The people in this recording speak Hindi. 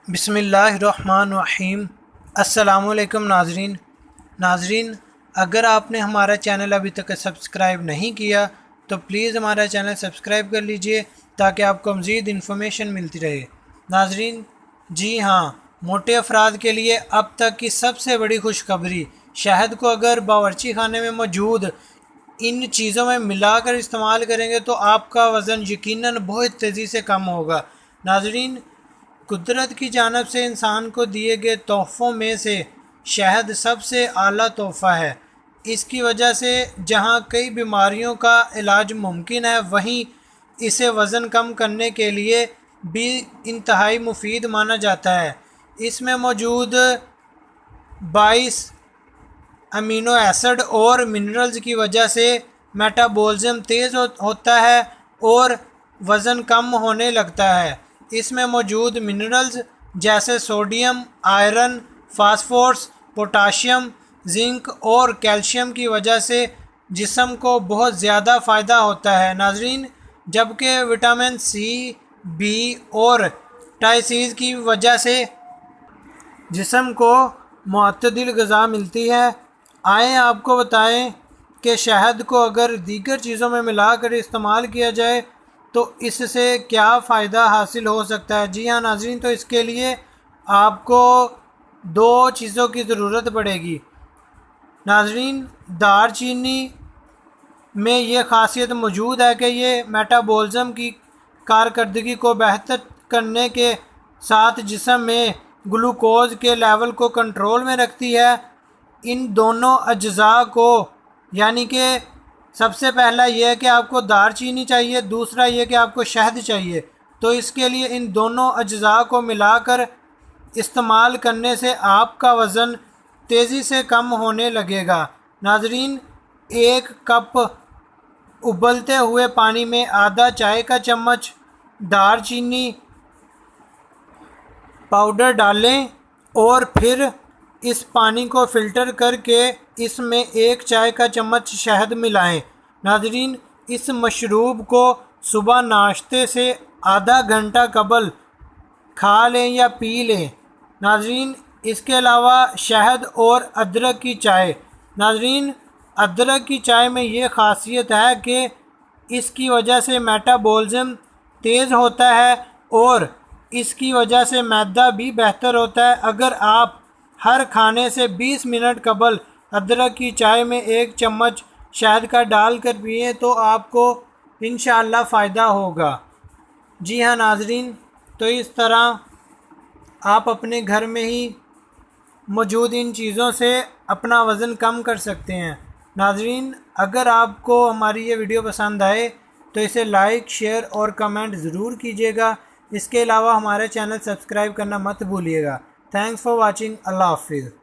बिस्मिल्लाहिर्रहमानिर्रहीम। अस्सलामुअलैकुम नाज़रीन, अगर आपने हमारा चैनल अभी तक सब्सक्राइब नहीं किया तो प्लीज़ हमारा चैनल सब्सक्राइब कर लीजिए ताकि आपको मज़ीद इन्फॉर्मेशन मिलती रहे। नाज़रीन, जी हाँ, मोटे अफराद के लिए अब तक की सबसे बड़ी खुशखबरी, शहद को अगर बावर्ची खाने में मौजूद इन चीज़ों में मिलाकर इस्तेमाल करेंगे तो आपका वज़न यकीनन बहुत तेज़ी से कम होगा। नाज़रीन, कुदरत की जानिब से इंसान को दिए गए तोहफ़ों में से शहद सबसे आला तोहफ़ा है। इसकी वजह से जहां कई बीमारियों का इलाज मुमकिन है, वहीं इसे वज़न कम करने के लिए भी इंतहाई मुफीद माना जाता है। इसमें मौजूद 22 अमीनो एसिड और मिनरल्स की वजह से मेटाबॉलिज्म तेज़ होता है और वज़न कम होने लगता है। इसमें मौजूद मिनरल्स जैसे sodium, iron, phosphorus, potassium, zinc और कैल्शियम की वजह से जिस्म को बहुत ज़्यादा फ़ायदा होता है। नाज़रीन, जबकि विटामिन सी, बी और टाइसीज़ की वजह से जिस्म को मुतदिल ग़िज़ा मिलती है। आए आपको बताएं कि शहद को अगर दीगर चीज़ों में मिलाकर इस्तेमाल किया जाए तो इससे क्या फ़ायदा हासिल हो सकता है। जी हाँ नाज़रीन, तो इसके लिए आपको दो चीज़ों की ज़रूरत पड़ेगी। नाज़रीन, दालचीनी में ये ख़ासियत मौजूद है कि ये मेटाबॉलिज्म की कारकर्दगी को बेहतर करने के साथ जिस्म में ग्लूकोज के लेवल को कंट्रोल में रखती है। इन दोनों अज्जा को, यानी कि सबसे पहला यह है कि आपको दालचीनी चाहिए, दूसरा यह कि आपको शहद चाहिए। तो इसके लिए इन दोनों अज्जा को मिलाकर इस्तेमाल करने से आपका वज़न तेज़ी से कम होने लगेगा। नाज़रीन, एक कप उबलते हुए पानी में आधा चाय का चम्मच दालचीनी पाउडर डालें और फिर इस पानी को फ़िल्टर करके इसमें एक चाय का चम्मच शहद मिलाएं। नाज़रीन, इस मशरूब को सुबह नाश्ते से आधा घंटा कबल खा लें या पी लें। नाज़रीन, इसके अलावा शहद और अदरक की चाय। नाज़रीन, अदरक की चाय में ये ख़ासियत है कि इसकी वजह से मेटाबॉलिज्म तेज़ होता है और इसकी वजह से मैदा भी बेहतर होता है। अगर आप हर खाने से 20 मिनट कबल अदरक की चाय में एक चम्मच शहद का डालकर पिएं तो आपको इंशाअल्लाह फ़ायदा होगा। जी हाँ नाज़रीन, तो इस तरह आप अपने घर में ही मौजूद इन चीज़ों से अपना वज़न कम कर सकते हैं। नाज़रीन, अगर आपको हमारी ये वीडियो पसंद आए तो इसे लाइक, शेयर और कमेंट ज़रूर कीजिएगा। इसके अलावा हमारे चैनल सब्सक्राइब करना मत भूलिएगा। Thanks for watching. अल्लाह हाफिज़।